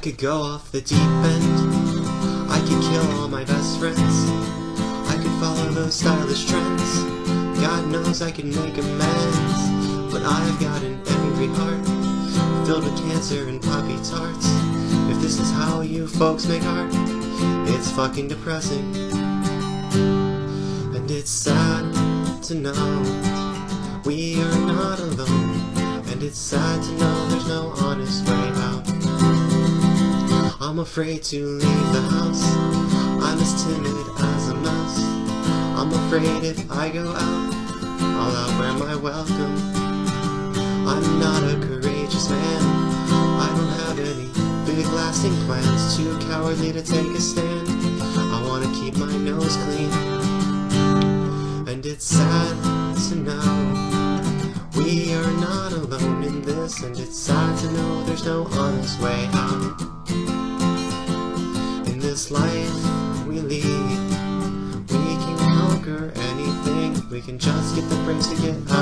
could go off the deep end, I could kill all my best friends, I could follow those stylish trends, God knows I could make amends. But I've got an angry heart, filled with cancer and poppy tarts. If this is how you folks make art, it's fucking depressing. And it's sad to know we are not alone, and it's sad to know there's no honest way out. I'm afraid to leave the house, I'm as timid as a mouse. I'm afraid if I go out, I'll outwear my welcome. I'm not a courageous man, I don't have any big lasting plans, too cowardly to take a stand. I wanna keep my nose clean. And it's sad to know we are not alone in this, and it's sad to know there's no honest way out. In this life we lead, we can conquer anything, we can just get the brains to get out.